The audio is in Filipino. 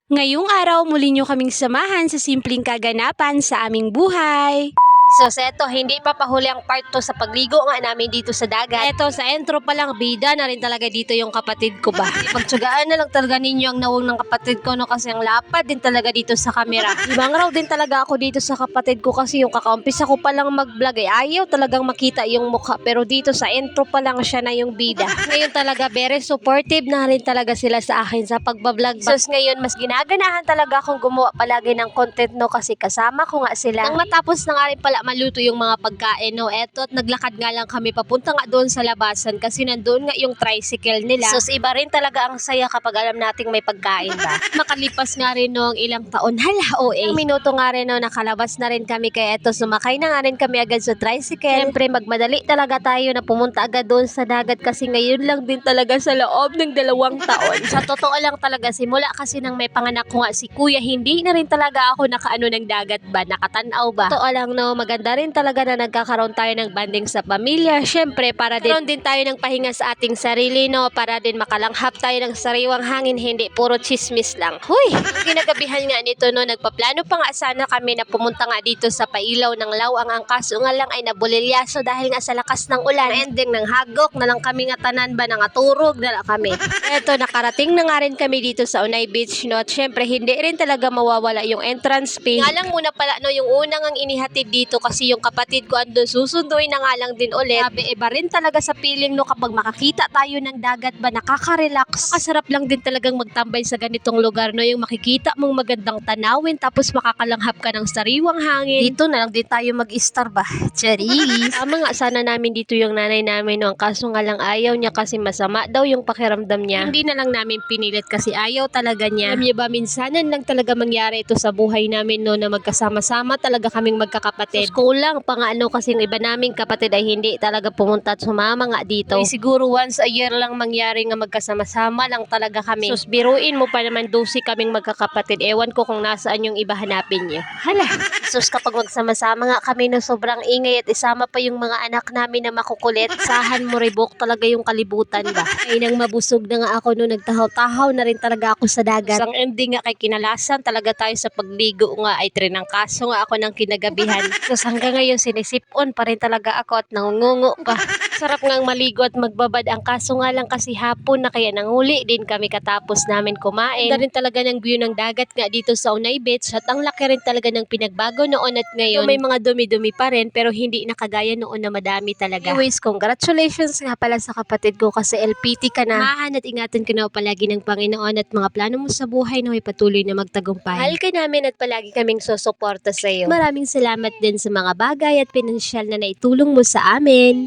Ngayong araw muli niyo kaming samahan sa simpleng kaganapan sa aming buhay. So, eto, hindi pa pahuli ang part 2 sa pagligo nga namin dito sa dagat. Eto, sa intro pa lang, bida na rin talaga dito yung kapatid ko ba. Pagtsagaan na lang talaga ninyo ang nawong ng kapatid ko, no? Kasi ang lapad din talaga dito sa camera. Ibang raw din talaga ako dito sa kapatid ko kasi yung kakaumpisa ko palang mag-vlog ay ayaw talagang makita yung mukha. Pero dito sa intro pa lang siya na yung bida. Ngayon talaga, very supportive na rin talaga sila sa akin sa pagbablog. So, ngayon, mas ginaganahan talaga akong gumawa palagi ng content, no? Kasi kasama ko nga sila. Nang matapos na nga rin pala maluto yung mga pagkain, no? Eto, at naglakad nga lang kami papunta nga doon sa labasan kasi nandoon nga yung tricycle nila. So, iba rin talaga ang saya kapag alam nating may pagkain ba. Makalipas nga rin noong ilang taon, ilang minuto nga rin, no, nakalabas na rin kami kaya eto, sumakay na nga rin kami agad sa tricycle. Siyempre, magmadali talaga tayo na pumunta agad doon sa dagat kasi ngayon lang din talaga sa loob ng 2 taon. Sa totoo lang talaga, simula kasi nang may panganak ko nga si kuya, hindi na rin talaga ako nakaano ng dagat ba, nakatanaw ba. Totoo lang, no, maganda rin talaga na nagkakaroon tayo ng banding sa pamilya. Siyempre, para din tayo ng pahinga sa ating sarili, no, para din makalanghap tayo ng sariwang hangin, hindi puro chismis lang. Huy! Kinagabihan nga nito, no, nagpaplano pa nga sana kami na pumunta nga dito sa Pailaw ng Lawang. Ang kaso nga lang ay nabulilyaso dahil nga sa lakas ng ulan. Ending ng hagok na lang kami nga tanan ba, nangaturog na lang kami. Eto, nakarating na nga rin kami dito sa Unay Beach, no. At syempre, hindi rin talaga mawawala yung entrance fee. Nga lang muna pala, no, yung unang ang inihatid dito kasi yung kapatid ko andun, susunduin na nga lang din ulit. Sabi, iba rin talaga sa feeling, no, kapag makakita tayo ng dagat ba, nakaka-relax. Nakasarap lang din talagang magtambay sa ganitong lugar, no, yung makikita mong magandang tanawin tapos makakalanghap ka ng sariwang hangin. Dito na lang din tayo mag-star ba? Charis! Tama nga sana namin dito yung nanay namin, no, ang kaso nga lang ayaw niya kasi masama daw yung pakiramdam niya. Hindi na lang namin pinilit kasi ayaw talaga niya. Alam niyo ba, minsanan lang talaga mangyari ito sa buhay namin, no, na magkasama-sama talaga kaming magkakapatid. So, kulang pa nga, no, kasi yung iba naming kapatid ay hindi talaga pumunta at sumama nga dito. Ay, siguro once a year lang mangyari nga magkasama-sama lang talaga kami. So, biruin mo pa naman 12 kaming magkakapatid. Ewan ko kung nasaan yung iba, hanapin niyo. Hala! Sus, kapag magsama-sama nga kami, no, sobrang ingay at isama pa yung mga anak namin na makukulit. Sahan mo, ribok talaga yung kalibutan ba. Ay, nang mabusog na nga ako, no, nagtahaw-tahaw na rin talaga ako sa dagat. Ang ending nga kay kinalasan talaga tayo sa pagligo nga ay trinangkaso nga ako ng kinagabihan. So, hanggang ngayon sinisipon pa rin talaga ako at nangungungo pa. Sarap ngang maligo at magbabad, ang kaso nga lang kasi hapon na kaya nanguli din kami katapos namin kumain. Ganda rin talaga ng view ng dagat nga dito sa Unay Beach at ang laki rin talaga ng pinagbago noon at ngayon. So, may mga dumi-dumi pa rin pero hindi na kagaya noon na madami talaga. Anyways, congratulations nga pala sa kapatid ko kasi LPT ka na. Mahan at ingatan ka na palagi ng Panginoon at mga plano mo sa buhay na may patuloy na magtagumpay. Mahal ka namin at palagi kaming susuporta sa iyo. Maraming salamat din sa mga bagay at pinansyal na naitulong mo sa amin.